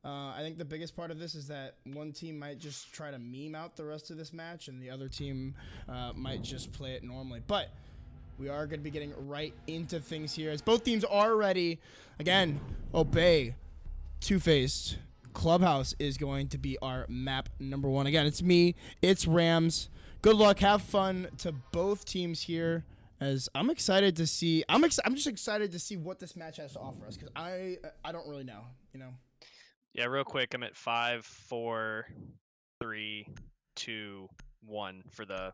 I think the biggest part of this is that one team might just try to meme out the rest of this match, and the other team might just play it normally. But we are going to be getting right into things here as both teams are ready. Again, obey. 2Faced. Clubhouse is going to be our map number 1. Again, it's me. It's Rams. Good luck. Have fun to both teams here. As I'm excited to see. I'm just excited to see what this match has to offer us because I don't really know. Yeah, real quick. I'm at 5, 4, 3, 2, 1 for the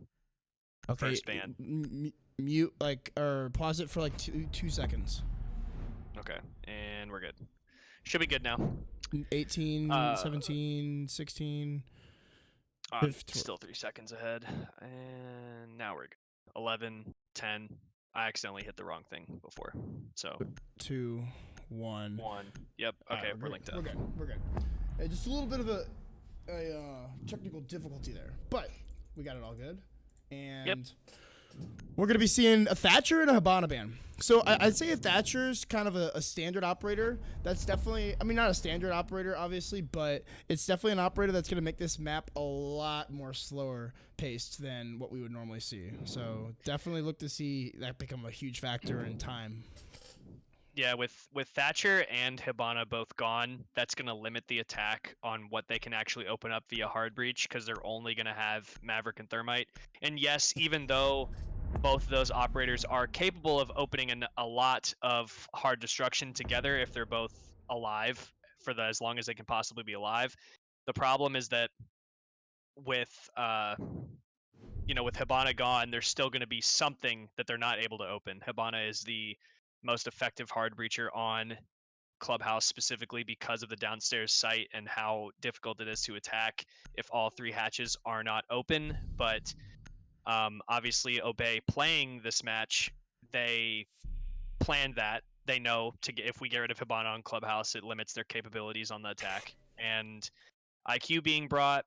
first ban. Mute or pause it for like two seconds. Okay, and we're good. Should be good now. 18, 17, 16. Still 3 seconds ahead, and now we're good. 11, 10. I accidentally hit the wrong thing before, so 2, 1. 1. Yep. Okay, we're linked up. We're good. Just a little bit of a technical difficulty there, but we got it all good. And yep. We're going to be seeing a Thatcher and a Hibana ban. So I'd say a Thatcher's kind of a standard operator. That's definitely, I mean, not a standard operator, obviously, but it's definitely an operator that's going to make this map a lot more slower paced than what we would normally see. So definitely look to see that become a huge factor in time. Yeah, with Thatcher and Hibana both gone, that's going to limit the attack on what they can actually open up via hard breach because they're only going to have Maverick and Thermite. And yes, even though both of those operators are capable of opening a lot of hard destruction together if they're both alive for as long as they can possibly be alive, the problem is that with with Hibana gone, there's still going to be something that they're not able to open. Hibana is the most effective hard breacher on Clubhouse specifically because of the downstairs site and how difficult it is to attack if all 3 hatches are not open. But obviously, Obey playing this match, they planned that. They know if we get rid of Hibana on Clubhouse, it limits their capabilities on the attack. And IQ being brought,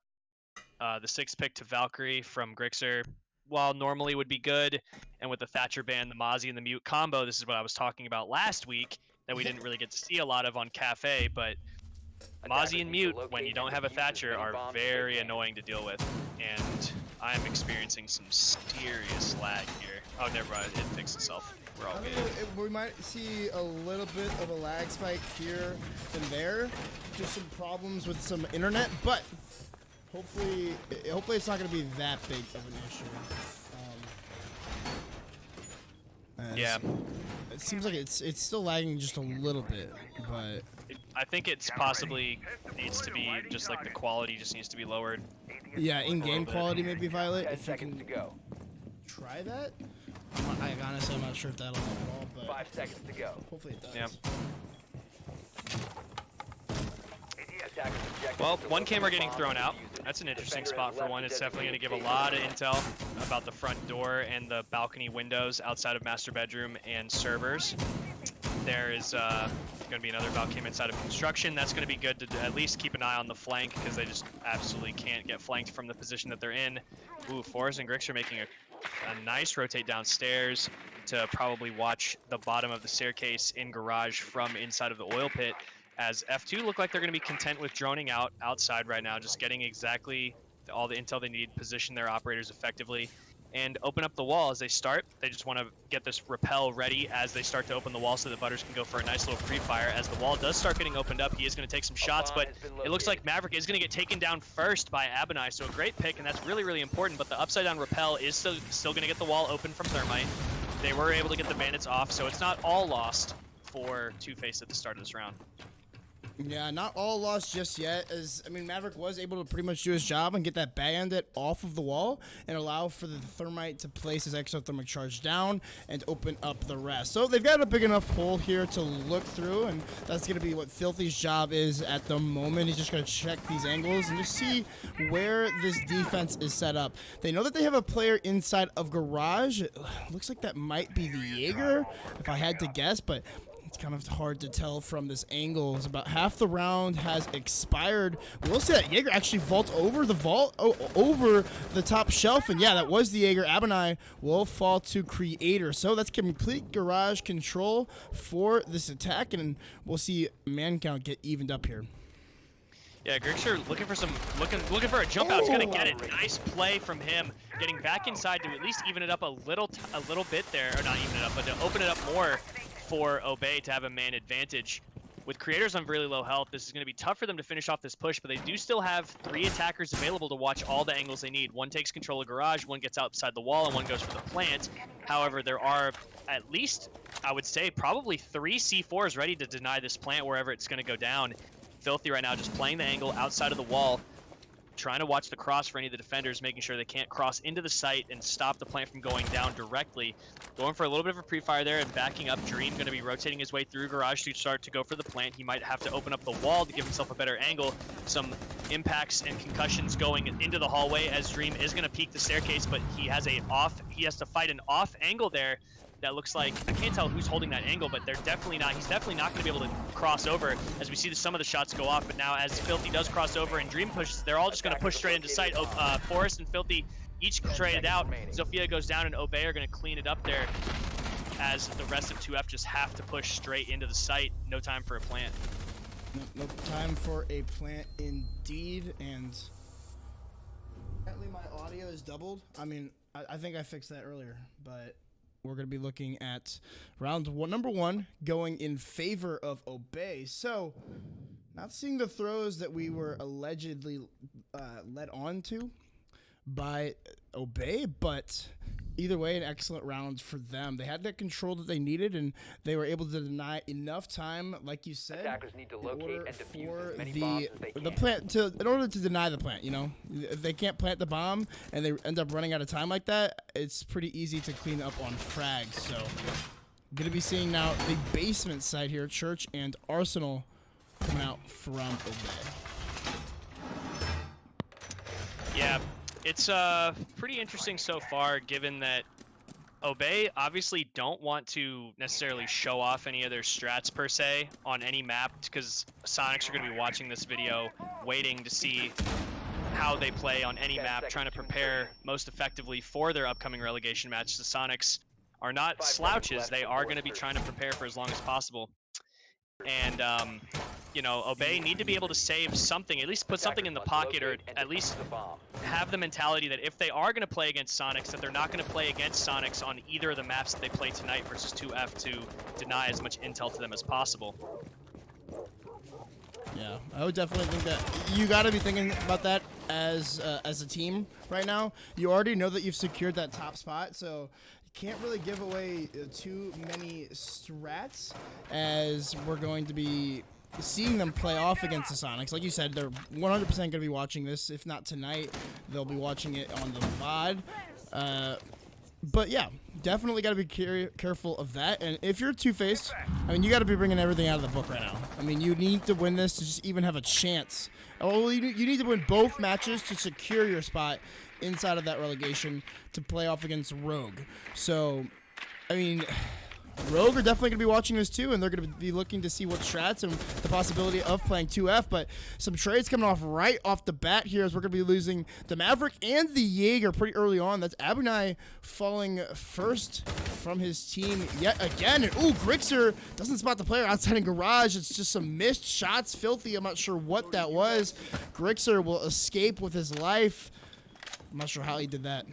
the 6th pick to Valkyrie from Grixer, while normally would be good, and with the Thatcher ban, the Mozzie and the Mute combo, this is what I was talking about last week that we didn't really get to see a lot of on Cafe, but Mozzie and Mute, when you don't have a Thatcher, are very annoying to deal with, and I'm experiencing some serious lag here. Oh, never mind, it fixed itself. We're all good. We might see a little bit of a lag spike here and there, just some problems with some internet, but hopefully it's not going to be that big of an issue. Yeah. It seems like it's still lagging just a little bit, but I think it's possibly needs to be just like the quality just needs to be lowered. Yeah, in-game quality maybe, Violet. If you can try that. Honestly, I'm not sure if that'll help at all, but 5 seconds to go. Hopefully it does. Yeah. Well, one camera getting thrown out. That's an interesting spot for one. It's definitely going to give a lot of intel about the front door and the balcony windows outside of master bedroom and servers. There is going to be another Val cam inside of construction. That's going to be good to at least keep an eye on the flank because they just absolutely can't get flanked from the position that they're in. Ooh, Forrest and Grix are making a nice rotate downstairs to probably watch the bottom of the staircase in garage from inside of the oil pit. As F2 look like they're going to be content with droning outside right now, just getting exactly all the intel they need, position their operators effectively, and open up the wall as they start. They just want to get this rappel ready as they start to open the wall so that Butters can go for a nice little free fire. As the wall does start getting opened up, he is going to take some shots, but it looks like Maverick is going to get taken down first by Abinai, so a great pick, and that's really, really important, but the upside down rappel is still going to get the wall open from Thermite. They were able to get the bandits off, so it's not all lost for 2Faced at the start of this round. Yeah, not all lost just yet, as, I mean, Maverick was able to pretty much do his job and get that bandit off of the wall and allow for the Thermite to place his exothermic charge down and open up the rest. So they've got a big enough hole here to look through, and that's going to be what Filthy's job is at the moment. He's just going to check these angles and just see where this defense is set up. They know that they have a player inside of garage. It looks like that might be the Jaeger, if I had to guess, but it's kind of hard to tell from this angle. It's about half the round has expired. We'll see that Jaeger actually vaults over the over the top shelf, and yeah, that was the Jaeger. Abinai will fall to Creator. So that's complete garage control for this attack, and we'll see man count get evened up here. Yeah, Grixer looking for a jump out. He's gonna get it. Nice play from him, getting back inside to at least even it up a little bit there, or not even it up, but to open it up more for Obey to have a man advantage. With creators on really low health, this is going to be tough for them to finish off this push, but they do still have 3 attackers available to watch all the angles they need. One takes control of garage, one gets outside the wall, and one goes for the plant. However, there are at least, I would say, probably 3 C4s ready to deny this plant wherever it's going to go down. Filthy right now just playing the angle outside of the wall, trying to watch the cross for any of the defenders, making sure they can't cross into the site and stop the plant from going down directly. Going for a little bit of a pre-fire there and backing up. Dream going to be rotating his way through garage to start to go for the plant. He might have to open up the wall to give himself a better angle. Some impacts and concussions going into the hallway as Dream is going to peek the staircase, but he has to fight an off angle there. That looks like, I can't tell who's holding that angle, but he's definitely not going to be able to cross over as we see some of the shots go off. But now as Filthy does cross over and Dream pushes, they're all just going to push straight into sight. Forrest and Filthy each traded out. Zofia goes down and Obey are going to clean it up there as the rest of 2F just have to push straight into the site. No time for a plant. No time for a plant indeed, and apparently my audio is doubled. I mean, I think I fixed that earlier, but we're going to be looking at number 1 going in favor of Obey. So, not seeing the throws that we were allegedly led on to by Obey, but either way, an excellent round for them. They had that control that they needed, and they were able to deny enough time, like you said, Attackers need to locate and defuse as many the bombs as they can. plant in order to deny the plant. You know, if they can't plant the bomb and they end up running out of time like that, it's pretty easy to clean up on frags. So, gonna be seeing now the basement side here, Church and Arsenal coming out from Obey. Yeah. It's pretty interesting so far, given that Obey obviously don't want to necessarily show off any of their strats per se on any map, because Sonics are going to be watching this video, waiting to see how they play on any map, trying to prepare most effectively for their upcoming relegation match. The Sonics are not slouches. They are going to be trying to prepare for as long as possible. And, you know, Obey need to be able to save something, at least put something in the pocket, or at least have the mentality that if they are going to play against Sonics, that they're not going to play against Sonics on either of the maps that they play tonight versus 2F to deny as much intel to them as possible. Yeah, I would definitely think that you got to be thinking about that as a team right now. You already know that you've secured that top spot, so can't really give away too many strats, as we're going to be seeing them play off against the Sonics. Like you said, they're 100% going to be watching this. If not tonight, they'll be watching it on the VOD. But yeah, definitely got to be careful of that. And if you're 2Faced, I mean, you got to be bringing everything out of the book right now. I mean, you need to win this to just even have a chance. Oh, you need to win both matches to secure your spot inside of that relegation to play off against Rogue. So, I mean, Rogue are definitely going to be watching this too, and they're going to be looking to see what strats and the possibility of playing 2F, but some trades coming off right off the bat here, as we're going to be losing the Maverick and the Jaeger pretty early on. That's Abunai falling first from his team yet again. And ooh, Grixer doesn't spot the player outside in garage. It's just some missed shots. Filthy, I'm not sure what that was. Grixer will escape with his life. I'm not sure how he did that.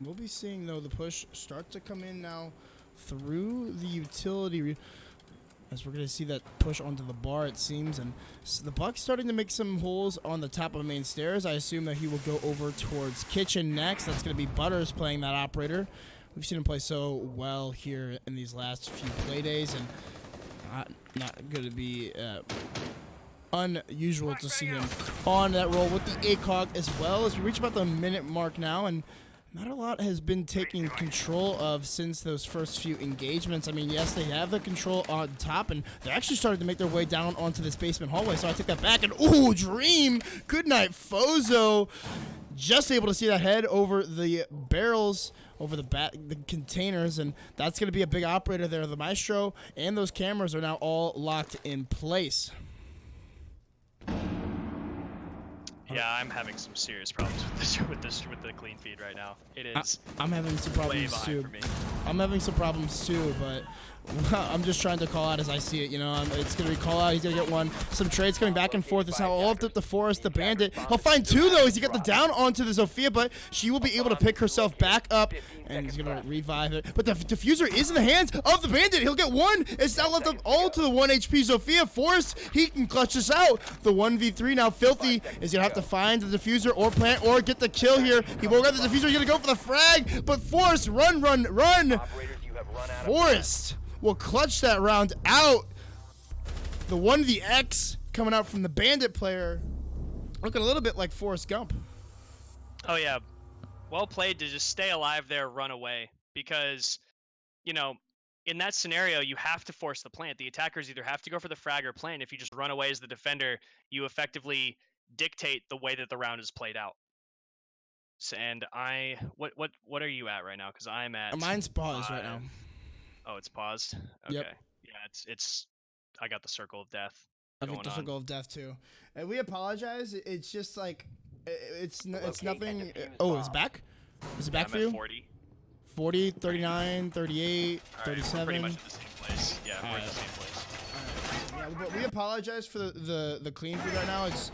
We'll be seeing, though, the push start to come in now through the utility, as we're going to see that push onto the bar, it seems. And the Buck's starting to make some holes on the top of the main stairs. I assume that he will go over towards kitchen next. That's going to be Butters playing that operator. We've seen him play so well here in these last few play days, and not going to be unusual to see him on that roll with the ACOG as well, as we reach about the minute mark now, and not a lot has been taken control of since those first few engagements. I mean, yes, they have the control on top, and they're actually starting to make their way down onto this basement hallway, so I take that back, and ooh, Dream! Good night, Fozo! Just able to see that head over the barrels, over the containers, and that's going to be a big operator there. The Maestro and those cameras are now all locked in place. Yeah, I'm having some serious problems with the clean feed right now. It is. I'm having some problems too. I'm having some problems too, but I'm just trying to call out as I see it, you know. It's going to be call out. He's going to get one. Some trades coming back and forth. It's now all up the Forest, the Bandit. He'll find two, though, as he got the down onto the Zofia, but she will be able to pick herself back up, and he's going to revive it. But the diffuser is in the hands of the Bandit. He'll get one. It's now left up all to the 1 HP Zofia. Forest, he can clutch this out. The 1v3 now. Filthy is going to have to find the diffuser or plant or get the kill here. He won't get the diffuser. He's going to go for the frag, but Forest, run. Forest will clutch that round out. The 1vX coming out from the Bandit player, looking a little bit like Forrest Gump. Oh yeah, well played to just stay alive there, run away, because, you know, in that scenario you have to force the plant. The attackers either have to go for the frag or plant. If you just run away as the defender, you effectively dictate the way that the round is played out. And what are you at right now? Because I'm at mine's paused right now. Oh, it's paused. Okay. Yep. Yeah, it's. I got the circle of death. I got the circle of death too. And we apologize. It's just like it's nothing. Oh, it's back. Is it back for you? 40. 40, 39, 38, All right, 37. we're pretty much at the same place. Yeah, we're at the same place. Yeah, but we apologize for the clean feed right now. It's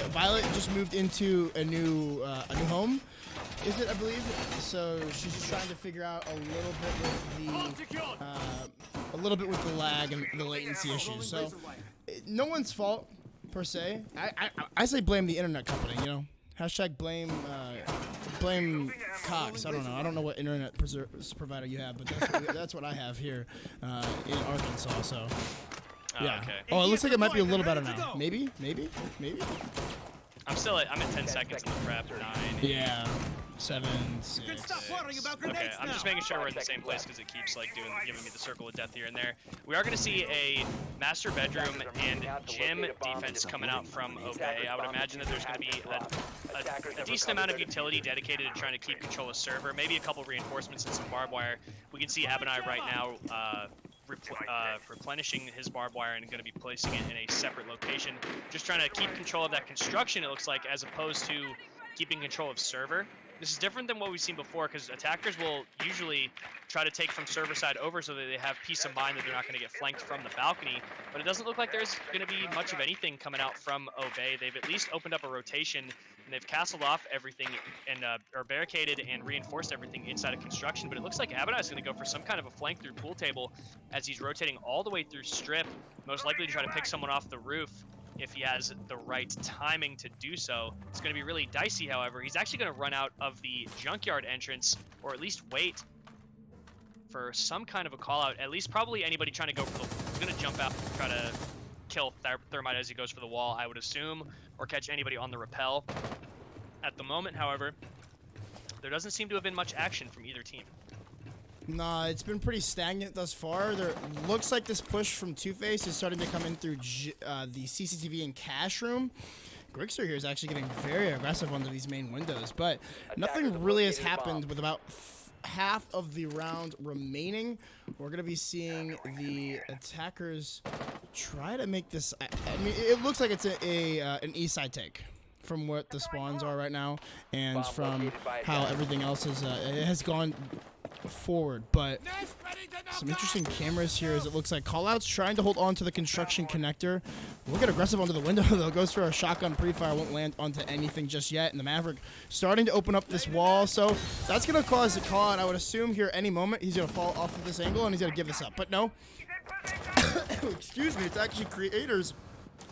Violet just moved into a new home, is it? I believe. So she's just trying to figure out a little bit with the lag and the latency issues. So no one's fault per se. I say blame the internet company. You know, hashtag blame Cox. I don't know what internet provider you have, but that's what I have here in Arkansas. So. Yeah. Okay. Oh, it looks like it might be a little better now. Maybe. I'm at 10 seconds in the prep. 9. Yeah. 7, 6. Okay, I'm just making sure we're in the same place because it keeps like giving me the circle of death here and there. We are going to see a master bedroom and gym defense coming out from Obey. I would imagine that there's going to be a decent amount of utility dedicated to trying to keep control of server. Maybe a couple reinforcements and some barbed wire. We can see Abinai right now. Replenishing his barbed wire and going to be placing it in a separate location. Just trying to keep control of that construction, it looks like, as opposed to keeping control of server. This is different than what we've seen before because attackers will usually try to take from server side over so that they have peace of mind that they're not going to get flanked from the balcony. But it doesn't look like there's going to be much of anything coming out from Obey. They've at least opened up a rotation and they've castled off everything and or barricaded and reinforced everything inside of construction. But it looks like Abinai is going to go for some kind of a flank through pool table as he's rotating all the way through strip, most likely to try to pick someone off the roof if he has the right timing to do so. It's going to be really dicey, however. He's actually going to run out of the junkyard entrance, or at least wait for some kind of a call out. At least probably anybody trying to go for the... He's going to jump out and try to kill Thermite as he goes for the wall, I would assume, or catch anybody on the rappel. At the moment, however, there doesn't seem to have been much action from either team. Nah, it's been pretty stagnant thus far. There looks like this push from 2Faced is starting to come in through the CCTV and cash room. Grixer here is actually getting very aggressive onto these main windows, but nothing really has happened with about half of the round remaining. We're going to be seeing the attackers try to make this... I mean, it looks like it's an east side take from what the spawns are right now and from how everything else has gone forward, but some interesting cameras here as it looks like callouts trying to hold on to the construction connector. We'll get aggressive onto the window though. Goes for a shotgun pre-fire, won't land onto anything just yet, and the Maverick starting to open up this wall, so that's gonna cause a call out. I would assume here any moment he's gonna fall off of this angle and he's gonna give this up, but no. Excuse me, it's actually creators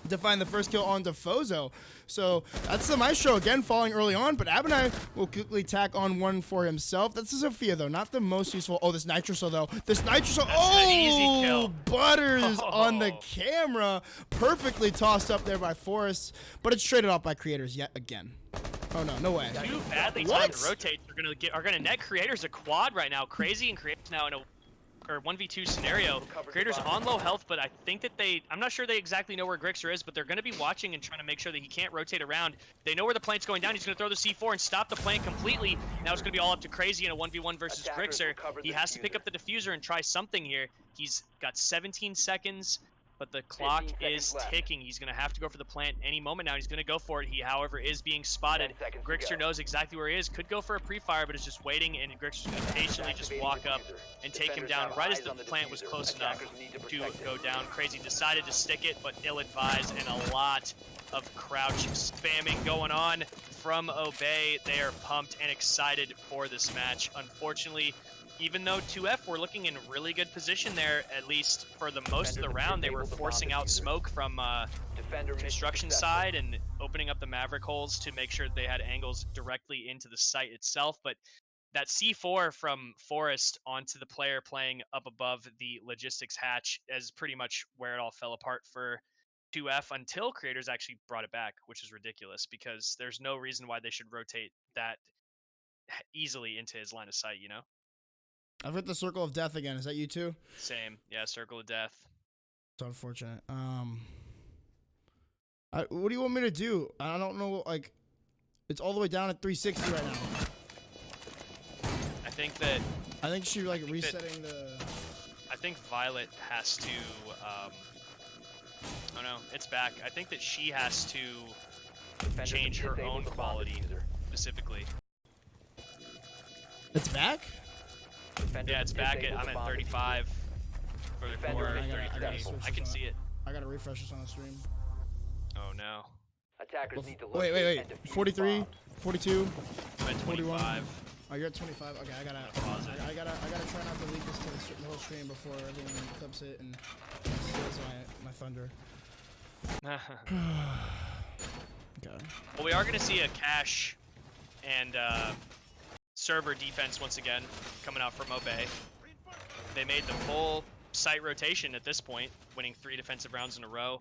to find the first kill onto Fozo. So that's the Maestro again falling early on, but Abinai will quickly tack on one for himself. That's the Sophia though, not the most useful. Oh, this Nitroso though. This Nitroso, oh, butters on the camera. Perfectly tossed up there by Forrest, but it's traded off by creators yet again. Oh no, no way. Two badly timed rotates are gonna net creators a quad right now. Crazy and creators now in a 1v2 scenario. Creators on low health, but I think that I'm not sure they exactly know where Grixer is, but they're going to be watching and trying to make sure that he can't rotate around. They know where the plane's going down. He's going to throw the C4 and stop the plane completely. Now it's going to be all up to Crazy in a 1v1 versus Grixer. He has to pick up the diffuser and try something here. He's got 17 seconds. but the clock 15 is seconds left. ticking. He's going to have to go for the plant any moment now. He's going to go for it. He, however, is being spotted. 10 seconds to Grixter go. knows exactly where he is. Could go for a pre-fire, but is just waiting, and Grixter's going to patiently just Activating walk up diffuser. and take him Defenders down have right as eyes the on the plant was diffuser. close enough Attackers need to to protect go it. down. Crazy decided to stick it, but ill-advised, and a lot of crouch spamming going on from Obey. They are pumped and excited for this match. Unfortunately, even though 2F were looking in really good position there, at least for the most of the round, they were forcing out smoke from Defender mission construction successful. side and opening up the Maverick holes to make sure they had angles directly into the site itself. But that C4 from Forest onto the player playing up above the logistics hatch is pretty much where it all fell apart for 2F until creators actually brought it back, which is ridiculous because there's no reason why they should rotate that easily into his line of sight, you know? I've hit the circle of death again. Is that you too? Same. Yeah, circle of death. It's unfortunate. What do you want me to do? I don't know. Like, it's all the way down at 360 right now. I think that I think she like resetting the. I think Violet has to oh no, it's back. I think that she has to Defenders change have her disabled own the bomb quality diffuser. specifically. It's back. Defenders Yeah, it's have back at disabled I'm the at bomb 35 or Defender 34, mission 33. successful. I can see it. I gotta refresh this on the stream. Oh no. Attackers need to Wait, locate and defuse 43, bombs. 42. I'm at 41. 25. Oh, you're at 25. Okay, I gotta Pause it. I gotta try not to leak this to the whole stream before everyone clips it and steals my thunder. Okay. Well, we are going to see a cache and server defense once again coming out from Obey. They made the full site rotation at this point, winning 3 defensive rounds in a row.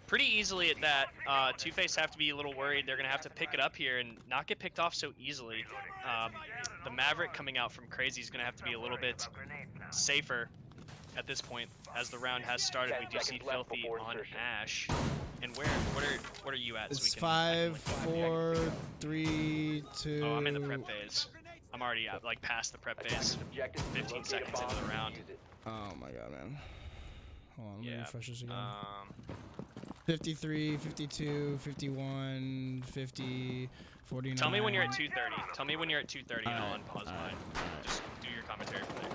Pretty easily at that. 2Faced have to be a little worried. They're going to have to pick it up here and not get picked off so easily. The Maverick coming out from Crazy is going to have to be a little bit safer at this point as the round has started. We do 10 see seconds left Filthy before on insertion. Ash. And what are you at? It's so we can, I can, 5, like, 4, 3, 2. Oh, I'm in the prep phase. I'm already like past the prep phase. Attackers' objective is to 15 locate a seconds bomb into the and round. defuse it. Oh my god, man. Hold on, let me Yeah. refresh this again. 53, 52, 51, 50, 49. Tell me when you're at 230. Tell me when you're at 230 and I'll Alright, unpause alright, mine. Just do your commentary from there.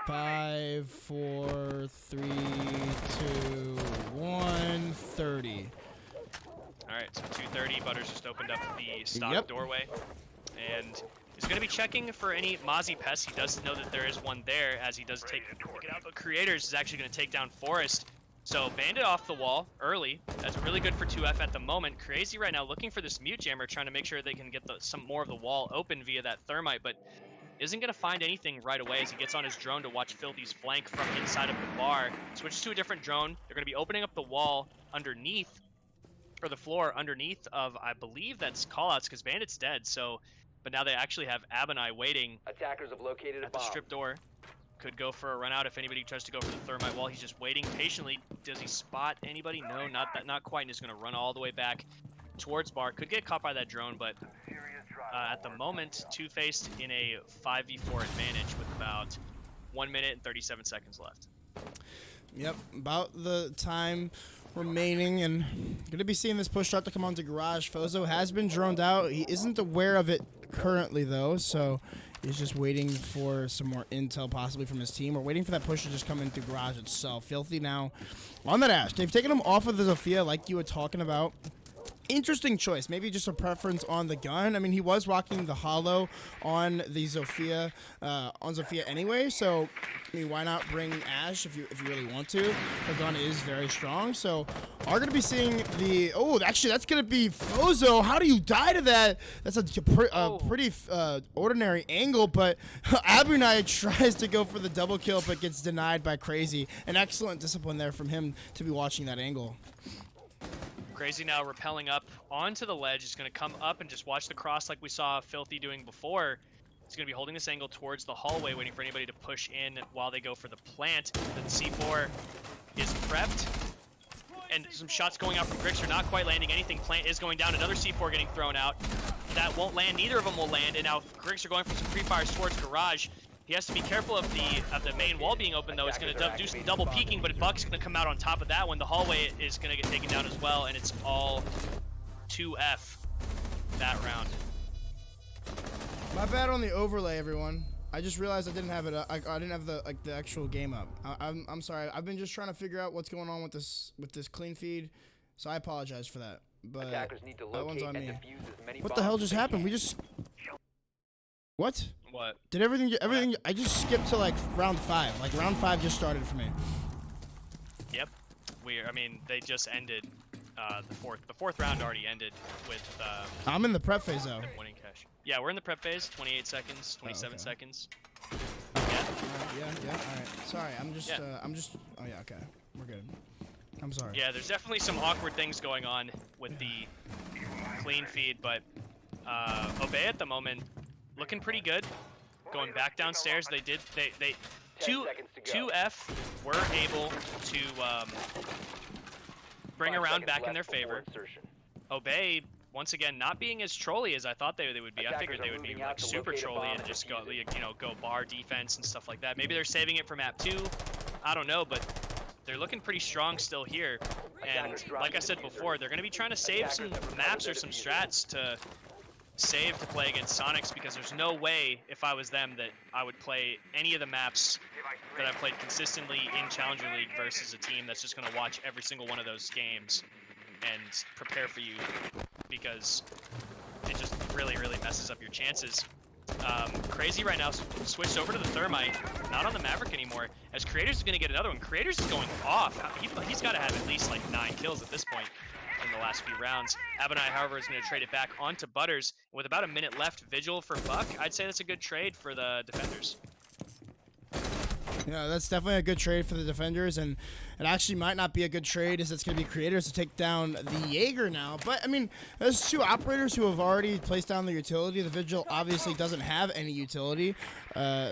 Five, 4, 3, 2, 1, 30. Alright, so 230, Butters just opened up the stock Yep. doorway. And he's going to be checking for any Mozzie pests. He does know that there is one there as he does pick it out. But Creators is actually going to take down Forest. So Bandit off the wall early. That's really good for 2F at the moment. Crazy right now looking for this mute jammer, trying to make sure they can get some more of the wall open via that thermite, but isn't going to find anything right away as he gets on his drone to watch Filthy's flank from inside of the bar. Switches to a different drone. They're going to be opening up the wall underneath, or the floor underneath of, I believe that's callouts because Bandit's dead. So, but now they actually have Abonai waiting Attackers have located a at the bomb. strip door. Could go for a run out if anybody tries to go for the thermite wall. He's just waiting patiently. Does he spot anybody? No, not quite. And he's going to run all the way back towards bar. Could get caught by that drone, but at the moment, 2Faced in a 5v4 advantage with about 1 minute and 37 seconds left. Yep, about the time remaining, and gonna be seeing this push start to come onto Garage. Fozo has been droned out. He isn't aware of it currently though, so he's just waiting for some more intel possibly from his team. We're waiting for that push to just come into Garage itself. Filthy now on that Ash. They've taken him off of the Zofia like you were talking about. Interesting choice. Maybe just a preference on the gun. I mean, he was rocking the hollow on the Zofia, anyway. So, I mean, why not bring Ash if you really want to? The gun is very strong. So, are going to be seeing the. Oh, actually, that's going to be Fozo. How do you die to that? That's a pretty ordinary angle. But Abunai tries to go for the double kill, but gets denied by Crazy. An excellent discipline there from him to be watching that angle. Crazy now rappelling up onto the ledge. He's going to come up and just watch the cross like we saw Filthy doing before. He's going to be holding this angle towards the hallway, waiting for anybody to push in while they go for the plant. Then C4 is prepped. and some shots going out from Grixer, not quite landing anything. Plant is going down. Another C4 getting thrown out. That won't land. Neither of them will land. And now Grixer going for some pre-fires towards Garage. He has to be careful of the main wall being open, though. It's going to do some double peeking, but Buck's going to come out on top of that one. The hallway is going to get taken down as well, and it's all 2F that round. My bad on the overlay, everyone. I just realized I didn't have it. I didn't have the actual game up. I'm sorry. I've been just trying to figure out what's going on with this clean feed, so I apologize for that. But Attackers need to that one's locate on and me. defuse as many What the hell bombs just as they happened? can. We just what? What? Did everything? I just skipped to like round 5. Like round 5 just started for me. Yep. I mean, they just ended the fourth round already ended with I'm in the prep phase though. them winning cash. Yeah, we're in the prep phase. 28 seconds, 27 okay. seconds. Yeah. All right. Sorry. I'm just. Oh yeah. Okay. We're good. I'm sorry. Yeah, there's definitely some awkward things going on with the clean feed, but Obey at the moment looking pretty good. Going back downstairs, they 10 seconds to go. 2F were able to bring 5 around seconds back in left their before favor. insertion. Obey once again not being as trolly as I thought they would be. I Attackers figured they are would be moving like out to super locate a trolly bomb and and just go, defuse it. go bar defense and stuff like that. Maybe they're saving it for map 2. I don't know, but they're looking pretty strong still here. And like I said before, they're going to be trying to save some maps or some strats to save to play against Sonics, because there's no way, if I was them, that I would play any of the maps that I've played consistently in Challenger League versus a team that's just going to watch every single one of those games and prepare for you, because it just really, really messes up your chances. Crazy right now switched over to the Thermite, not on the Maverick anymore, as Creators is going to get another one. Creators is going off. He's got to have at least like 9 kills at this point in the last few rounds. Abonai, however, is going to trade it back onto Butters. With about a minute left, Vigil for Buck. I'd say that's a good trade for the defenders. Yeah, that's definitely a good trade for the defenders, and it actually might not be a good trade, as it's going to be Creators to take down the Jaeger now. But, I mean, there's 2 operators who have already placed down the utility. The Vigil obviously doesn't have any utility.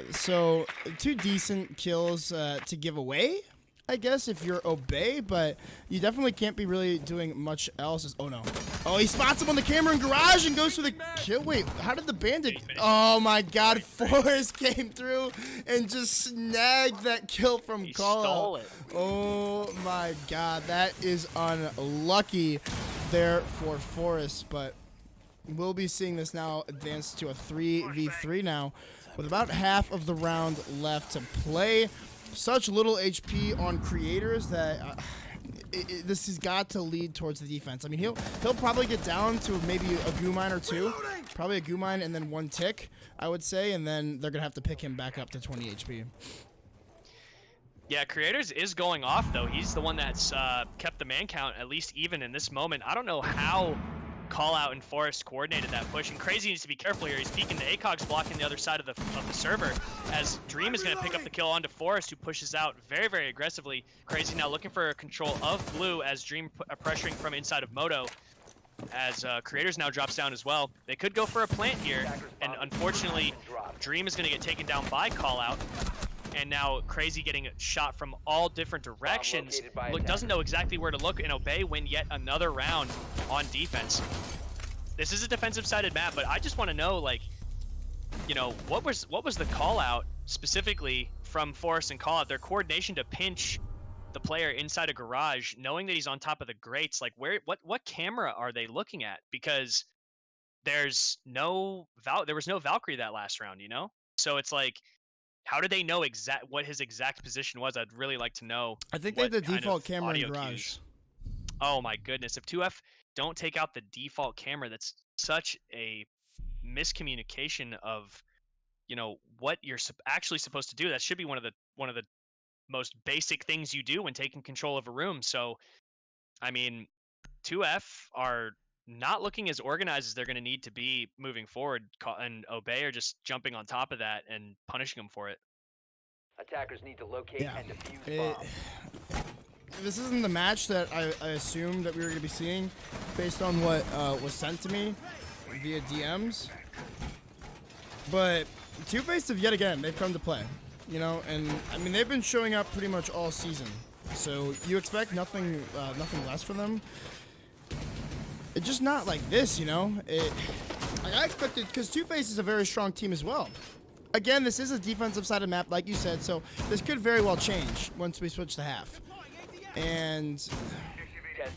So 2 decent kills to give away, I guess, if you're Obey, but you definitely can't be really doing much else. Oh, no. Oh, he spots him on the camera in Garage and goes for the kill. Wait, how did the Bandit... Oh, my God. Forrest came through and just snagged that kill from He Call stole Out. it. Oh, my God. That is unlucky there for Forrest, but we'll be seeing this now advance to a 3v3 now with about half of the round left to play. Such little HP on Creators that this has got to lead towards the defense. I mean, he'll probably get down to maybe a goo mine or 2, probably a goo mine and then 1 tick, I would say, and then they're gonna have to pick him back up to 20 HP. Yeah, Creators is going off, though. He's the one that's kept the man count at least even in this moment. I don't know how Call Out and Forrest coordinated that push, and Crazy needs to be careful here. He's peeking. The ACOG's blocking the other side of the server, as Dream is going to pick up the kill onto Forrest, who pushes out very, very aggressively. Crazy now looking for control of Blue, as Dream pressuring from inside of Moto, as Creators now drops down as well. They could go for a plant here, and unfortunately, Dream is going to get taken down by Call Out. And now Crazy getting shot from all different directions. Doesn't know exactly where to look, and Obey win yet another round on defense. This is a defensive-sided map, but I just want to know, like, you know, what was the call out specifically from Forrest and Call Out? Their coordination to pinch the player inside a garage, knowing that he's on top of the grates. Like, what camera are they looking at? Because there was no Valkyrie that last round, you know? So it's like, how did they know what his exact position was? I'd really like to know. I think they have the default camera in Garage. Cues. Oh my goodness. If 2F don't take out the default camera, that's such a miscommunication of, you know, what you're actually supposed to do. That should be one of the most basic things you do when taking control of a room. So, I mean, 2F are not looking as organized as they're going to need to be moving forward, and Obey are just jumping on top of that and punishing them for it. Attackers need to locate and defuse bombs. This isn't the match that I assumed that we were going to be seeing based on what was sent to me via DMs. But 2Faced have yet again, they've come to play, you know, and I mean, they've been showing up pretty much all season. So you expect nothing less from them. It's just not like this, you know. Like I expected, because 2Faced is a very strong team as well. Again, this is a defensive side of the map, like you said, so this could very well change once we switch to half. And 10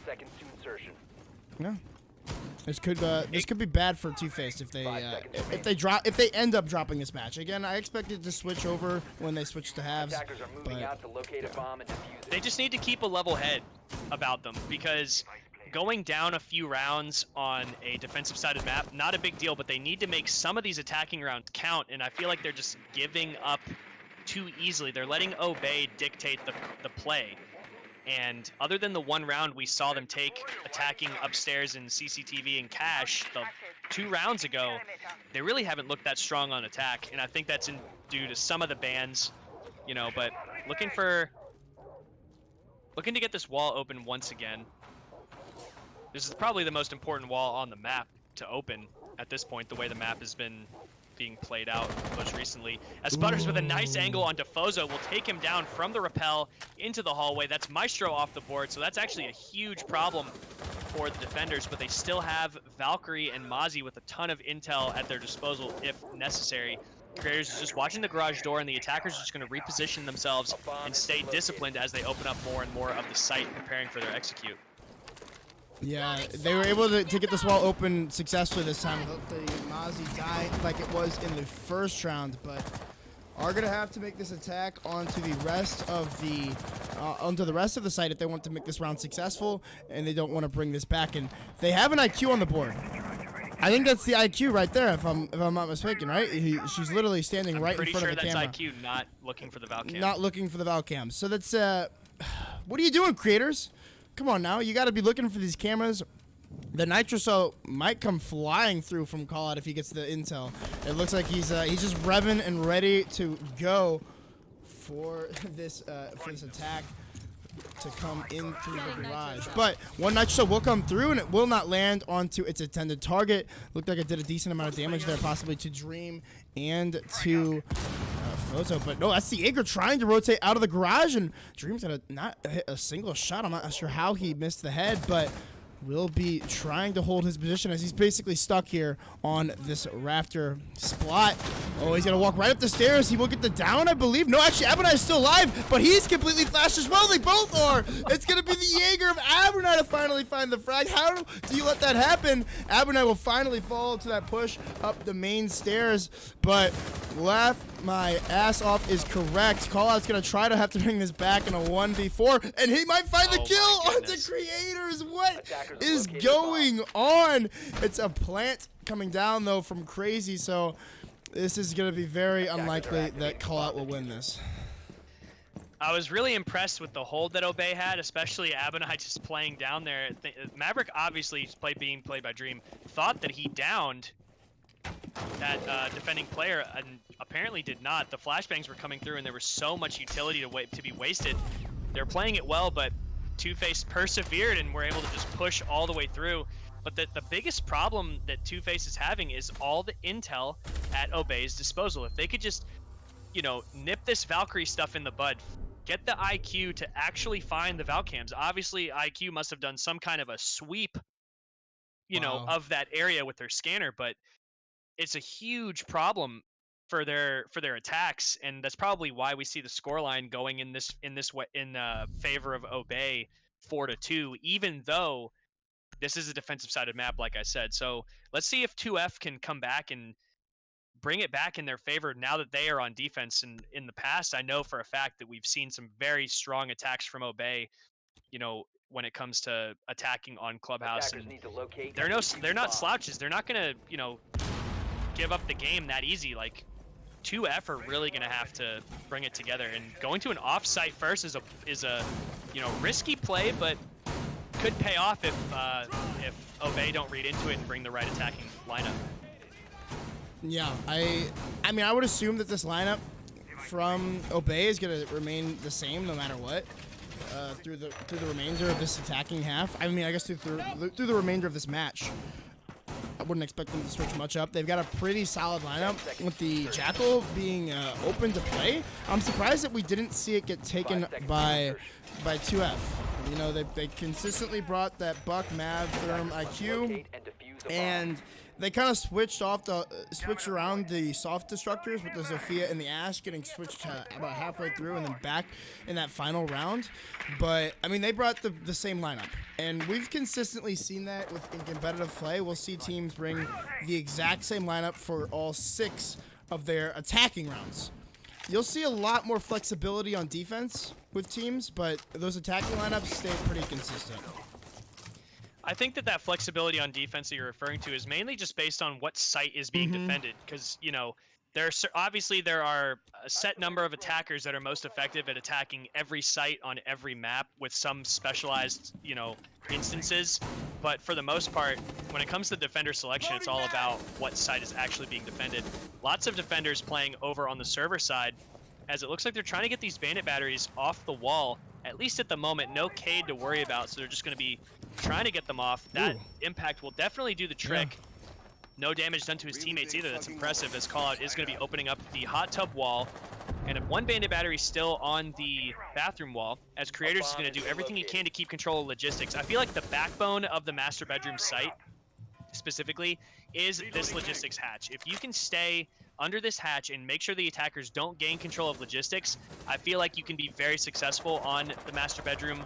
seconds to insertion. yeah, this could be bad for 2Faced if they end up dropping this match. Again, I expected to switch over when they switch to halves. Attackers are moving out to locate a bomb and defuse it. They just need to keep a level head about them, because going down a few rounds on a defensive-sided map, not a big deal, but they need to make some of these attacking rounds count, and I feel like they're just giving up too easily. They're letting Obey dictate the play. And other than the one round we saw them take attacking upstairs in CCTV and Cash, the 2 rounds ago, they really haven't looked that strong on attack, and I think that's due to some of the bans, you know, but looking to get this wall open once again. This is probably the most important wall on the map to open at this point, the way the map has been being played out most recently. As Butters with a nice angle on Defozo will take him down from the rappel into the hallway. That's Maestro off the board, so that's actually a huge problem for the defenders, but they still have Valkyrie and Mozzie with a ton of intel at their disposal if necessary. Creators is just watching the garage door, and the attackers are just going to reposition themselves and stay disciplined as they open up more and more of the site, preparing for their execute. Yeah, they were able to get this wall open successfully this time without the Mozzie die like it was in the first round, but are gonna have to make this attack onto the rest of the site if they want to make this round successful, and they don't want to bring this back. And they have an IQ on the board. I think that's the IQ right there, if I'm not mistaken, right? She's literally standing right in front of the camera. I'm pretty sure that's IQ, not looking for the Valcam. Not looking for the Valcam. So that's what are you doing, creators? Come on now, you got to be looking for these cameras. The Nitro Cell might come flying through from Callout if he gets the intel. It looks like he's just revving and ready to go for this attack to come in through the garage. But one Nitro Cell will come through, and it will not land onto its intended target. Looked like it did a decent amount of damage there, possibly to Dream and to Fozo. But no, that's the Jaeger trying to rotate out of the garage, and Dream's gonna not hit a single shot. I'm not sure how he missed the head, but will be trying to hold his position as he's basically stuck here on this rafter splot. Oh, he's gonna walk right up the stairs. He will get the down, I believe. No, actually, Abernai is still alive, but he's completely flashed as well. They both are. It's gonna be the Jaeger of Abernai to finally find the frag. How do you let that happen? Abernai will finally fall to that push up the main stairs, but laugh my ass off is correct. Callout's gonna try to have to bring this back in a 1v4, and he might find the kill onto Creators. What is going on? It's a plant coming down though from Crazy, so this is gonna be very unlikely that Callout will win this. I was really impressed with the hold that Obey had, especially Abernai just playing down there. Maverick, obviously being played by Dream, thought that he downed that defending player, and apparently did not. The flashbangs were coming through, and there was so much utility to be wasted. They're playing it well, but 2Faced persevered and were able to just push all the way through. But the biggest problem that 2Faced is having is all the intel at Obey's disposal. If they could just, you know, nip this Valkyrie stuff in the bud, get the IQ to actually find the Valcams. Obviously, IQ must have done some kind of a sweep, you know, of that area with their scanner, but it's a huge problem for their attacks, and that's probably why we see the scoreline going in favor of Obey 4-2, even though this is a defensive-sided map, like I said. So let's see if 2F can come back and bring it back in their favor now that they are on defense. And in the past, I know for a fact that we've seen some very strong attacks from Obey, you know, when it comes to attacking on Clubhouse. And they're not slouches. They're not gonna, you know, give up the game that easy. Like 2F are really gonna have to bring it together, and going to an off-site first is a you know, risky play, but could pay off if Obey don't read into it and bring the right attacking lineup. Yeah, I mean, I would assume that this lineup from Obey is gonna remain the same no matter what through the remainder of this attacking half. I mean, I guess through the remainder of this match. I wouldn't expect them to switch much up. They've got a pretty solid lineup with the Jackal being open to play. I'm surprised that we didn't see it get taken by 2F. You know, they consistently brought that Buck, Mav, Therm, IQ, and they kind of switched around the soft destructors with the Zofia and the Ash getting switched about halfway through and then back in that final round. But I mean, they brought the same lineup, and we've consistently seen that in competitive play. We'll see teams bring the exact same lineup for all 6 of their attacking rounds. You'll see a lot more flexibility on defense with teams, but those attacking lineups stay pretty consistent. I think that flexibility on defense that you're referring to is mainly just based on what site is being defended, because, you know, obviously there are a set number of attackers that are most effective at attacking every site on every map with some specialized, you know, instances. But for the most part, when it comes to defender selection, it's all about what site is actually being defended. Lots of defenders playing over on the server side, as it looks like they're trying to get these bandit batteries off the wall. At least at the moment, no Cade to worry about, so they're just going to be trying to get them off. That impact will definitely do the trick. Yeah. No damage done to his teammates either. That's impressive, as Callout is going to be opening up the hot tub wall. And if one bandit battery still on the bathroom wall, as Creators is going to do everything he can to keep control of logistics. I feel like the backbone of the master bedroom site, specifically, is this logistics hatch. If you can stay under this hatch and make sure the attackers don't gain control of logistics, I feel like you can be very successful on the master bedroom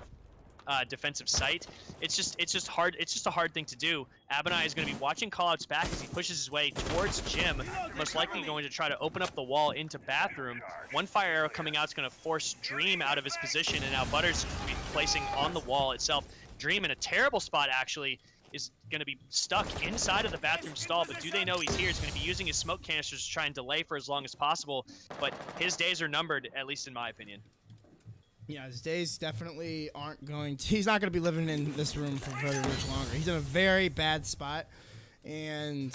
defensive site. It's just hard. It's just a hard thing to do. Abonai is going to be watching Callout's back as he pushes his way towards Jim, most likely going to try to open up the wall into bathroom. One fire arrow coming out is going to force Dream out of his position, and now Butters is going to be placing on the wall itself. Dream in a terrible spot, actually, is going to be stuck inside of the bathroom stall, but do they know he's here? He's going to be using his smoke canisters to try and delay for as long as possible, but his days are numbered, at least in my opinion. Yeah, his days definitely aren't going to... He's not going to be living in this room for very much longer. He's in a very bad spot, and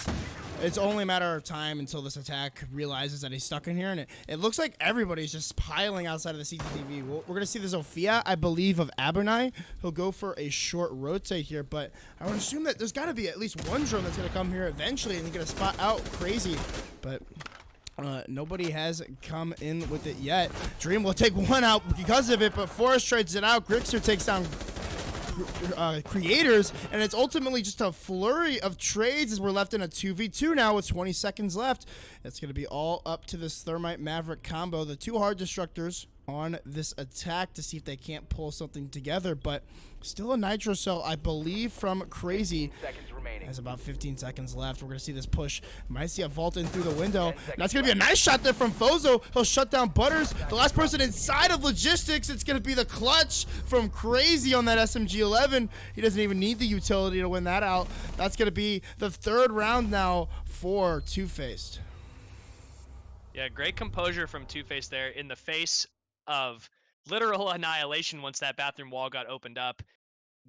it's only a matter of time until this attack realizes that he's stuck in here, and it looks like everybody's just piling outside of the CCTV. We're going to see the Zofia, I believe, of Abernai. He'll go for a short rotate here, but I would assume that there's got to be at least one drone that's going to come here eventually and get a spot out crazy, but... nobody has come in with it yet. Dream will take one out because of it, but Forrest trades it out. Grixer takes down Creators, and it's ultimately just a flurry of trades as we're left in a 2v2 now with 20 seconds left. It's going to be all up to this Thermite Maverick combo. The 2 hard destructors on this attack to see if they can't pull something together, but still a nitro cell, I believe, from Crazy. Has about 15 seconds left. We're going to see this push. Might see a vault in through the window. That's going to be a nice shot there from Fozo. He'll shut down Butters. The last person inside of logistics, it's going to be the clutch from Crazy on that SMG-11. He doesn't even need the utility to win that out. That's going to be the 3rd round now for 2Faced. Yeah, great composure from 2Faced there in the face of literal annihilation once that bathroom wall got opened up.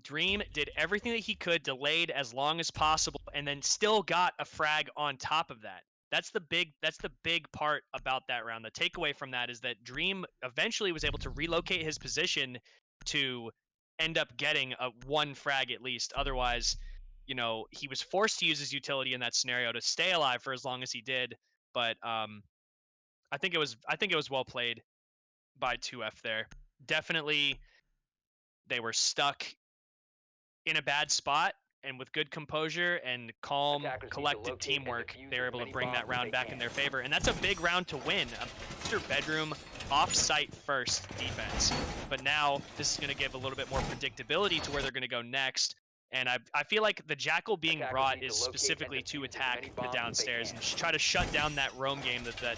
Dream did everything that he could, delayed as long as possible, and then still got a frag on top of that. That's the big part about that round. The takeaway from that is that Dream eventually was able to relocate his position to end up getting a 1 frag at least. Otherwise, you know, he was forced to use his utility in that scenario to stay alive for as long as he did. But I think it was well played by 2F there. Definitely, they were stuck in a bad spot, and with good composure and calm, collected teamwork, they were able to bring that round back in their favor. And that's a big round to win. A master bedroom off-site first defense. But now this is going to give a little bit more predictability to where they're going to go next. And I feel like the Jackal being brought is specifically to attack the downstairs and try to shut down that roam game that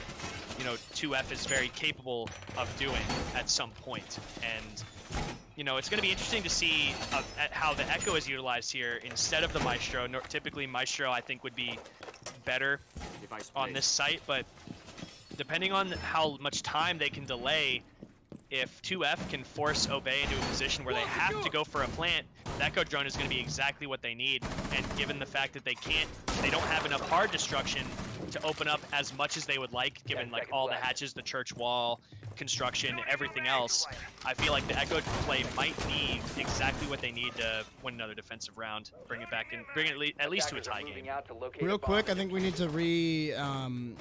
you know, 2F is very capable of doing at some point. And you know, it's going to be interesting to see at how the Echo is utilized here instead of the Maestro. Typically, Maestro, I think, would be better on this site, but depending on how much time they can delay, if 2F can force Obey into a position where they have to go for a plant, the Echo drone is going to be exactly what they need. And given the fact that they don't have enough hard destruction to open up as much as they would like, given like all the hatches, the church wall, construction, everything else, I feel like the Echo play might be exactly what they need to win another defensive round. Bring it back in, bring it at least to a tie game. Real quick, I think we need to resync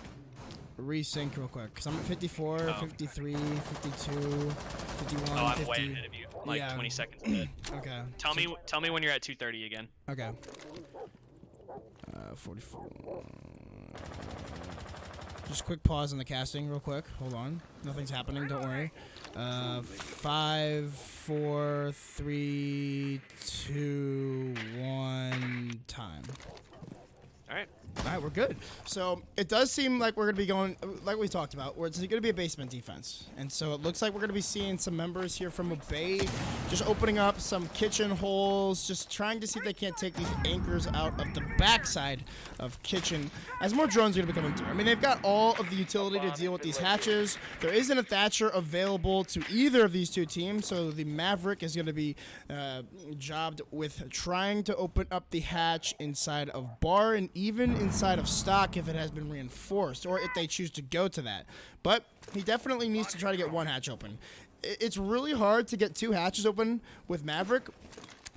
real quick, because I'm at 54, 53, 52, 51, Oh, I'm 50. way ahead of you, like 20 seconds ahead. Okay. Tell me when you're at 2:30 again. Okay. 44. Just quick pause on the casting real quick. Hold on. Nothing's happening, don't worry. 5, 4, 3, 2, 1, time. All right, we're good. So it does seem like we're going to be going, like we talked about, where it's going to be a basement defense. And so it looks like we're going to be seeing some members here from Obey just opening up some kitchen holes, just trying to see if they can't take these anchors out of the backside of kitchen as more drones are going to be coming through. I mean, they've got all of the utility to deal with these hatches. There isn't a Thatcher available to either of these two teams, so the Maverick is going to be jobbed with trying to open up the hatch inside of bar and even inside of stock if it has been reinforced or if they choose to go to that. But he definitely needs to try to get one hatch open. It's really hard to get two hatches open with Maverick.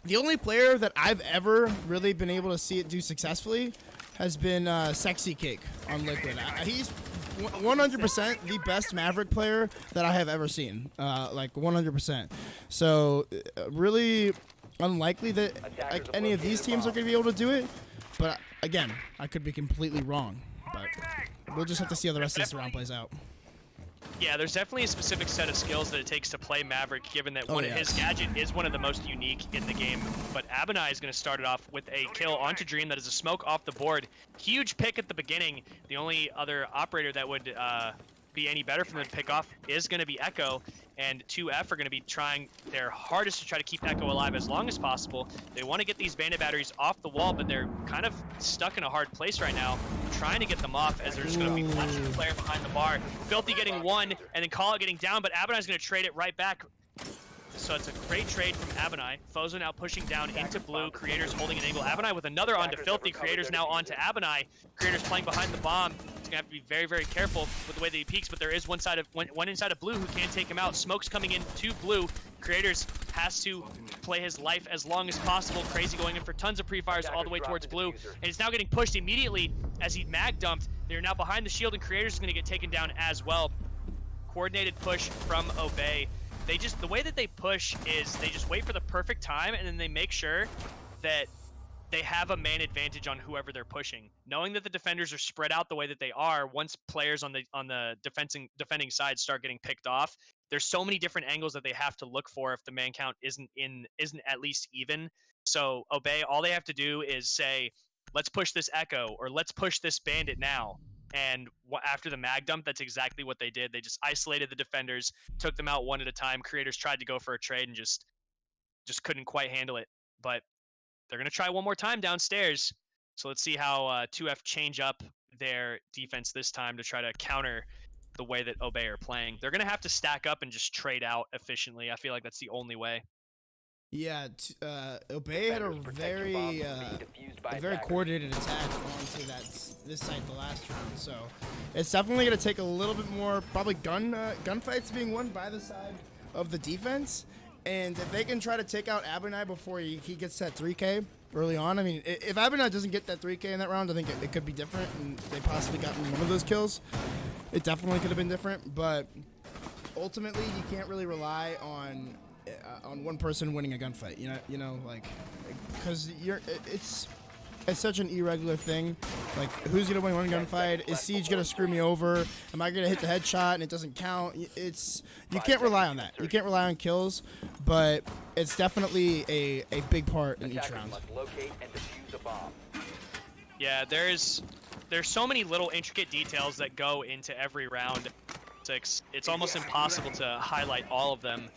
The only player that I've ever really been able to see it do successfully has been Sexy Cake on Liquid. He's 100% the best Maverick player that I have ever seen, like 100%. So really unlikely that like any of these teams are going to be able to do it. But again, I could be completely wrong. But we'll just have to see how the rest of this round plays out. Yeah, there's definitely a specific set of skills that it takes to play Maverick, given that his gadget is one of the most unique in the game. But Abinai is going to start it off with a kill onto Dream that is a smoke off the board. Huge pick at the beginning. The only other operator that would be any better for them to pick off is going to be Echo, and 2F are going to be trying their hardest to try to keep Echo alive as long as possible. They want to get these bandit batteries off the wall, but they're kind of stuck in a hard place right now, trying to get them off as there's going to be less than a player behind the bar. Filthy getting one, and then Call Out getting down, but Abinai's going to trade it right back. So it's a great trade from Abinai. Fozo now pushing down into blue. Creators holding an angle. Abinai with another onto Filthy. Creators now onto Abinai. Creators playing behind the bomb. He's gonna have to be very, very careful with the way that he peeks, but there is one inside of blue who can take him out. Smoke's coming in to blue. Creators has to play his life as long as possible. Crazy going in for tons of pre-fires all the way towards blue. And he's now getting pushed immediately as he mag dumped. They're now behind the shield, and Creators is gonna get taken down as well. Coordinated push from Obey. The way that they push is they just wait for the perfect time, and then they make sure that they have a man advantage on whoever they're pushing. Knowing that the defenders are spread out the way that they are, once players on the defending side start getting picked off, there's so many different angles that they have to look for if the man count isn't at least even. So Obey, all they have to do is say, let's push this Echo, or let's push this bandit now. And after the mag dump, that's exactly what they did. They just isolated the defenders, took them out one at a time. Creators tried to go for a trade and just couldn't quite handle it. But they're going to try one more time downstairs. So let's see how 2F change up their defense this time to try to counter the way that Obey are playing. They're going to have to stack up and just trade out efficiently. I feel like that's the only way. Yeah, Obey had a very coordinated attack onto this site the last round, so it's definitely going to take a little bit more, probably gunfights being won by the side of the defense, and if they can try to take out Abinai before he gets that 3K early on. I mean, if Abinai doesn't get that 3K in that round, I think it could be different, and they possibly gotten one of those kills. It definitely could have been different, but ultimately you can't really rely on one person winning a gunfight, you know, like, because it's such an irregular thing. Like, who's gonna win one gunfight? Is Siege gonna screw me over? Am I gonna hit the headshot and it doesn't count? You can't rely on that. You can't rely on kills, but it's definitely a big part in each round. Yeah, there's so many little intricate details that go into every round. It's almost impossible to highlight all of them.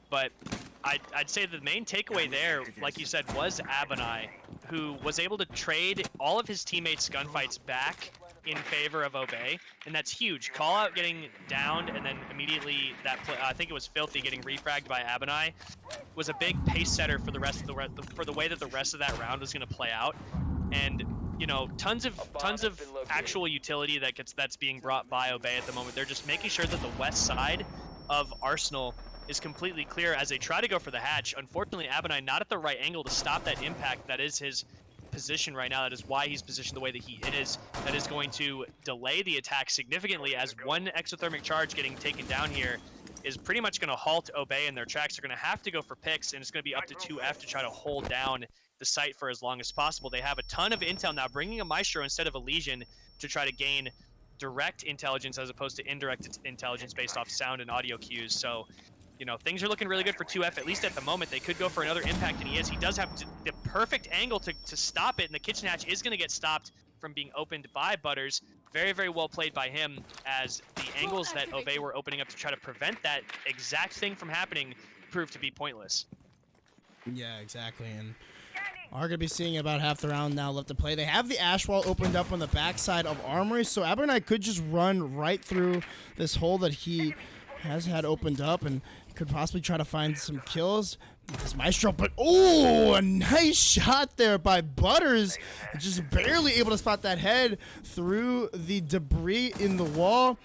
But I'd say the main takeaway there, like you said, was Abinai, who was able to trade all of his teammates' gunfights back in favor of Obey, and that's huge. Call Out getting downed, and then immediately I think it was Filthy getting refragged by Abinai, was a big pace setter for the way that the rest of that round was going to play out. And you know, tons of actual utility that's being brought by Obey at the moment. They're just making sure that the west side of Arsenal is completely clear as they try to go for the hatch. Unfortunately, Abinai not at the right angle to stop that impact. That is his position right now. That is why he's positioned the way that he is. That is going to delay the attack significantly, as one exothermic charge getting taken down here is pretty much going to halt Obey in their tracks. They're going to have to go for picks, and it's going to be up to 2F to try to hold down the site for as long as possible. They have a ton of intel now, bringing a Maestro instead of a Legion to try to gain direct intelligence as opposed to indirect intelligence based off sound and audio cues. So, you know, things are looking really good for 2F, at least at the moment. They could go for another impact, and he does have the perfect angle to stop it, and the kitchen hatch is going to get stopped from being opened by Butters. Very, very well played by him, as the angles that Obey were opening up to try to prevent that exact thing from happening proved to be pointless. Yeah, exactly, and are going to be seeing about half the round now left to play. They have the ash wall opened up on the backside of Armory, so Abernai could just run right through this hole that he has had opened up and could possibly try to find some kills with this Maestro. But, oh, a nice shot there by Butters. Just barely able to spot that head through the debris in the wall.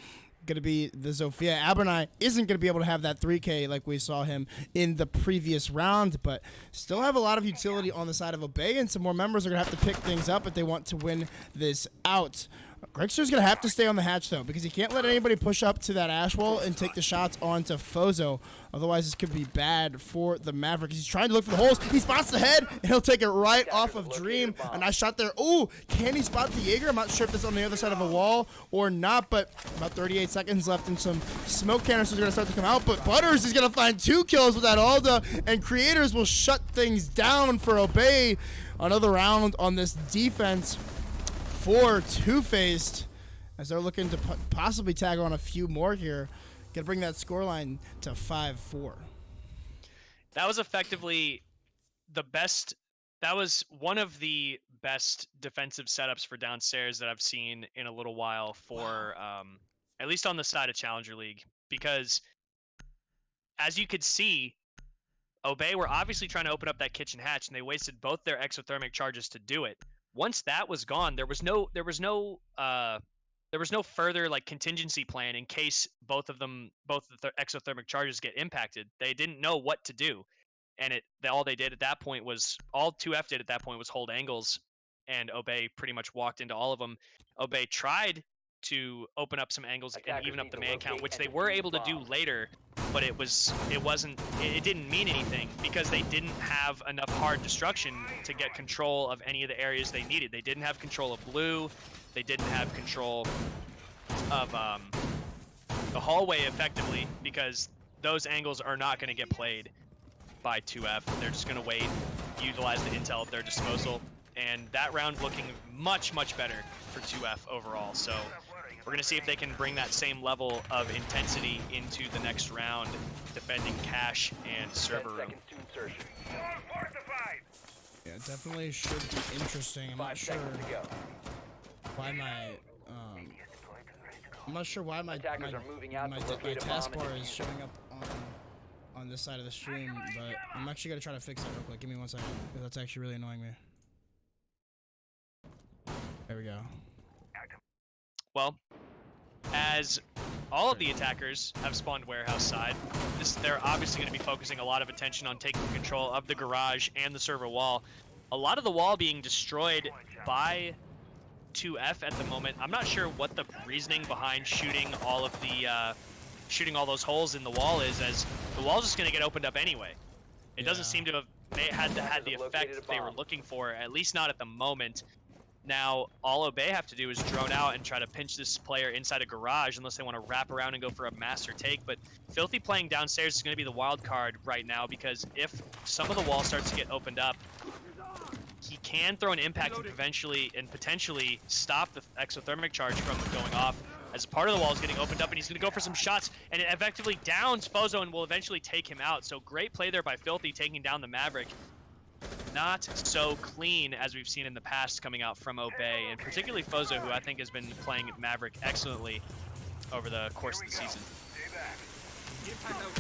Going to be the Zofia. Abernai isn't going to be able to have that 3K like we saw him in the previous round, but still have a lot of utility on the side of Obey, and some more members are going to have to pick things up if they want to win this out. Gregster's going to have to stay on the hatch, though, because he can't let anybody push up to that ash wall and take the shots onto Fozo. Otherwise, this could be bad for the Mavericks. He's trying to look for the holes. He spots the head, and he'll take it right off of Dream. A nice shot there. Oh, can he spot the Jaeger? I'm not sure if that's on the other side of a wall or not, but about 38 seconds left, and some smoke canisters are going to start to come out. But Butters is going to find 2 kills with that Alda, and Creators will shut things down for Obey. Another round on this defense for 2Faced, as they're looking to possibly tag on a few more here. Gonna bring that scoreline to 5-4. That was effectively the best. That was one of the best defensive setups for downstairs that I've seen in a little while for, at least on the side of Challenger League. Because, as you could see, Obey were obviously trying to open up that kitchen hatch, and they wasted both their exothermic charges to do it. Once that was gone, there was no further like contingency plan in case both of the exothermic charges get impacted. They didn't know what to do, and all 2F did at that point was hold angles, and Obey pretty much walked into all of them. Obey tried to open up some angles and even up the man count, which they were able to do later, but it didn't mean anything because they didn't have enough hard destruction to get control of any of the areas they needed. They didn't have control of blue. They didn't have control of the hallway effectively, because those angles are not going to get played by 2F. They're just going to wait, utilize the intel at their disposal, and that round looking much, much better for 2F overall. So we're going to see if they can bring that same level of intensity into the next round, defending cache and server room. Yeah, it definitely should be interesting. I'm not sure why my taskbar is showing up on this side of the stream, but I'm actually gonna try to fix it real quick. Give me 1 second, because that's actually really annoying me. There we go. Well, as all of the attackers have spawned warehouse side, they're obviously going to be focusing a lot of attention on taking control of the garage and the server wall. A lot of the wall being destroyed by 2F at the moment. I'm not sure what the reasoning behind shooting all those holes in the wall is, as the wall's just going to get opened up anyway. It doesn't seem to have had the effect they were looking for, at least not at the moment. Now, all Obey have to do is drone out and try to pinch this player inside a garage, unless they want to wrap around and go for a master take. But Filthy playing downstairs is going to be the wild card right now, because if some of the wall starts to get opened up, he can throw an impact and potentially stop the exothermic charge from going off, as part of the wall is getting opened up, and he's going to go for some shots, and it effectively downs Fozo and will eventually take him out. So great play there by Filthy, taking down the Maverick. Not so clean as we've seen in the past coming out from Obey, and particularly Fozo, who I think has been playing Maverick excellently over the course of the season.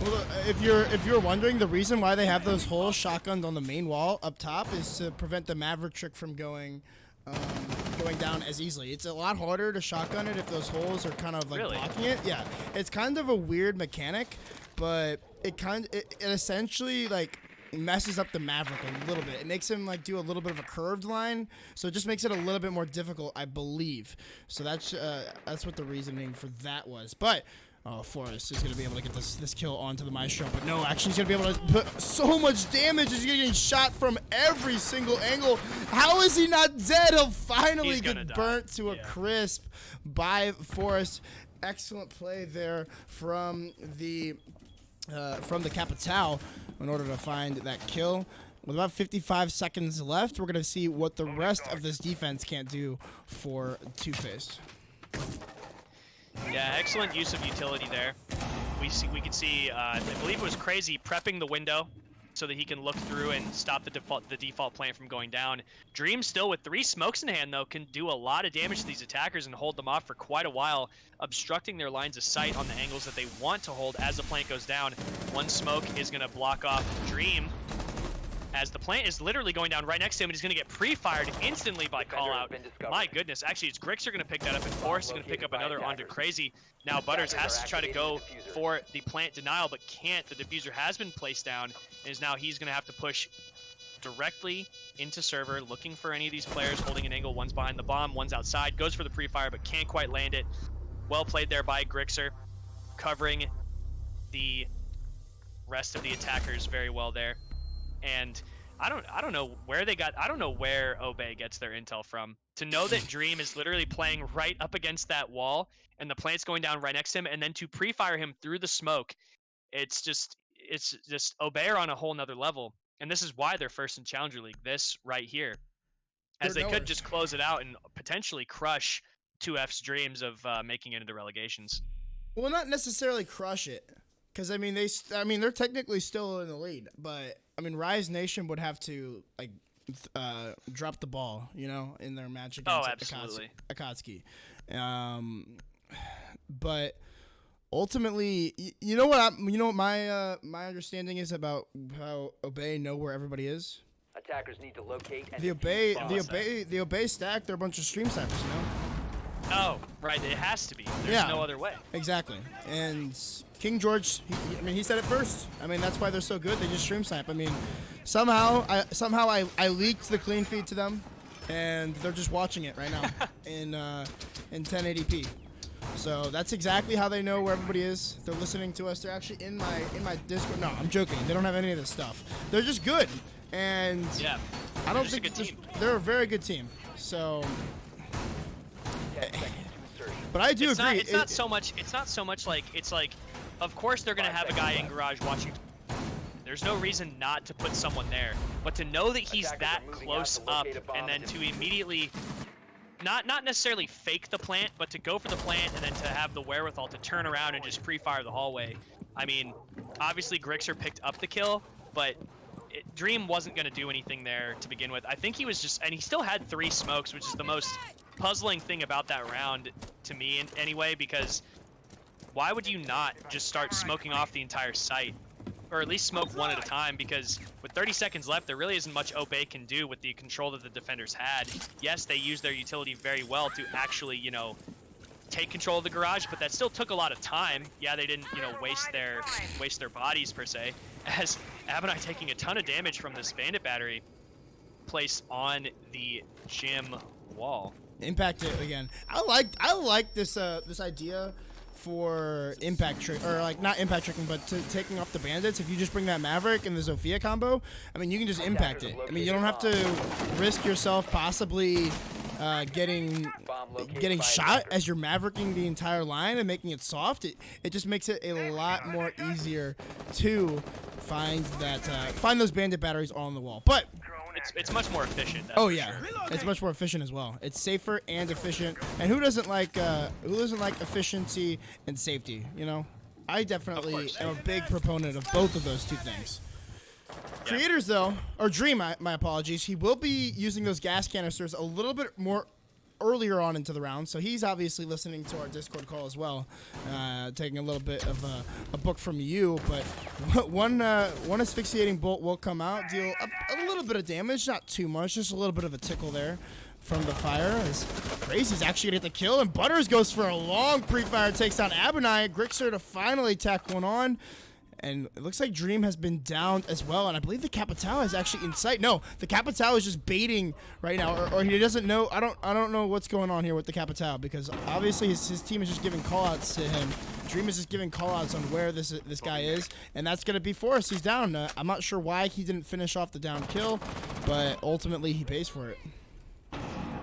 Well, if you're wondering, the reason why they have those holes shotgunned on the main wall up top is to prevent the Maverick trick from going going down as easily. It's a lot harder to shotgun it if those holes are kind of like blocking it. Yeah, it's kind of a weird mechanic, but it essentially like messes up the Maverick a little bit. It makes him like do a little bit of a curved line, so it just makes it a little bit more difficult, I believe. So that's what the reasoning for that was. But Forrest is going to be able to get this kill onto the Maestro, but no, actually he's going to be able to put so much damage. He's getting shot from every single angle. How is he not dead? He'll finally get burnt to a crisp by Forrest. Excellent play there from the Capitao in order to find that kill. With about 55 seconds left, we're going to see what the rest of this defense can't do for 2Faced. Yeah, excellent use of utility there. We could see, I believe it was Crazy prepping the window so that he can look through and stop the default plant from going down. Dream still with 3 smokes in hand though can do a lot of damage to these attackers and hold them off for quite a while, obstructing their lines of sight on the angles that they want to hold as the plant goes down. 1 smoke is going to block off Dream as the plant is literally going down right next to him, and he's going to get pre-fired instantly by call-out. My goodness, actually, it's Grixer going to pick that up, and Forrest is going to pick up another onto Crazy. Now Butters has to try to go for the plant denial, but can't. The diffuser has been placed down, and now he's going to have to push directly into server, looking for any of these players holding an angle. One's behind the bomb, one's outside, goes for the pre-fire, but can't quite land it. Well played there by Grixer, covering the rest of the attackers very well there. And I don't know where I don't know where Obey gets their intel from. To know that Dream is literally playing right up against that wall and the plant's going down right next to him, and then to pre-fire him through the smoke, it's just Obey are on a whole nother level. And this is why they're first in Challenger League, this right here. As they could just close it out and potentially crush 2F's dreams of making it into relegations. Well, not necessarily crush it. Because, I mean, they're technically still in the lead, but, I mean, Rise Nation would have to, like, drop the ball, you know, in their match against Akatsuki. But ultimately, you know what my understanding is about how Obey know where everybody is? Attackers need to locate and the Obey stack, they're a bunch of stream snipers, you know? Oh, right, it has to be. There's no other way. Exactly. And King George, he said it first. I mean, that's why they're so good. They just stream snipe. I mean, somehow I leaked the clean feed to them, and they're just watching it right now in 1080p. So that's exactly how they know where everybody is. They're listening to us. They're actually in my Discord. No, I'm joking. They don't have any of this stuff. They're just good. And yeah, I don't think they're a very good team. So. But I do agree. It's not so much like it's like, of course they're gonna have a guy in garage watching. There's no reason not to put someone there, but to know that he's that close up and then to immediately, not necessarily fake the plant, but to go for the plant and then to have the wherewithal to turn around and just pre-fire the hallway. I mean, obviously Grixer picked up the kill, but Dream wasn't gonna do anything there to begin with. I think he was just, and he still had 3 smokes, which is the most puzzling thing about that round to me anyway, because why would you not just start smoking off the entire site, or at least smoke one at a time? Because with 30 seconds left, there really isn't much Obey can do with the control that the defenders had. Yes, they used their utility very well to actually, you know, take control of the garage, but that still took a lot of time. Yeah, they didn't, you know, waste their bodies per se, as Abinai taking a ton of damage from this bandit battery placed on the gym wall. Impact it again. I like this idea for impact trick, or like not impact tricking, but taking off the bandits. If you just bring that Maverick and the Zofia combo, I mean, you can just impact it. I mean, you don't have to risk yourself possibly getting shot as you're mavericking the entire line and making it soft. It just makes it a lot more easier to find those bandit batteries on the wall. But it's much more efficient. Oh yeah, it's much more efficient as well. It's safer and efficient. And who doesn't like efficiency and safety? You know, I definitely am a big proponent of both of those two things. Creators though, or Dream, my apologies. He will be using those gas canisters a little bit more earlier on into the round, so he's obviously listening to our Discord call as well, taking a little bit of a book from you. But one asphyxiating bolt will come out, deal a little bit of damage, not too much, just a little bit of a tickle there. from the fire. As Crazy's actually gonna get the kill, and Butters goes for a long pre-fire, takes down Abinai. Grixer to finally tack one on. And it looks like Dream has been downed as well, and I believe the Capital is actually in sight. No, the Capital is just baiting right now, or he doesn't know. I don't know what's going on here with the Capital, because obviously his team is just giving callouts to him. Dream is just giving callouts on where this guy is, and that's gonna be Forrest. He's down. I'm not sure why he didn't finish off the down kill, but ultimately he pays for it.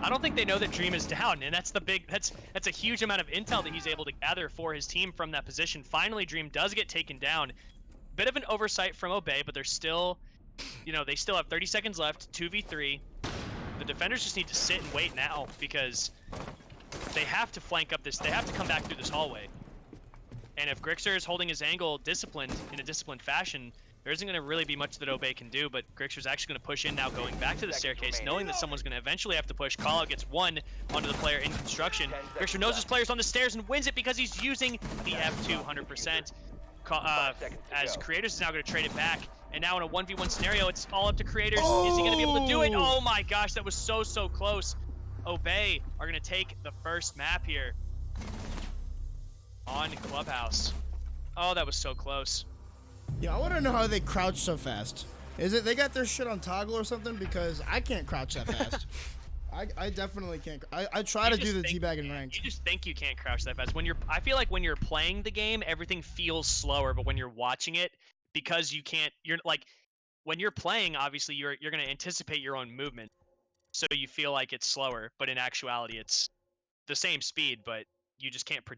I don't think they know that Dream is down, and that's a huge amount of intel that he's able to gather for his team from that position. Finally, Dream does get taken down. Bit of an oversight from Obey, but they're still, they still have 30 seconds left, 2v3. The defenders just need to sit and wait now, because they have to flank up this, they have to come back through this hallway. And if Grixer is holding his angle in a disciplined fashion, there isn't going to really be much that Obey can do, but Grixer's actually going to push in now, going back to the staircase, knowing that someone's going to eventually have to push. Callout gets one onto the player in construction. Grixer knows his player's on the stairs and wins it because he's using the F2 100%. As Creators is now going to trade it back, and now in a 1v1 scenario, it's all up to Creators. Is he going to be able to do it? Oh my gosh, that was so close. Obey are going to take the first map here on Clubhouse. Oh, that was so close. Yeah, I want to know how they crouch so fast. Is it they got their shit on toggle or something? Because I can't crouch that fast. I definitely can't. I try to do the teabag in ranked. You just think you can't crouch that fast. I feel like when you're playing the game, everything feels slower, but when you're watching it, because you're like, when you're playing, obviously you're going to anticipate your own movement, so you feel like it's slower, but in actuality, it's the same speed, but you just can't predict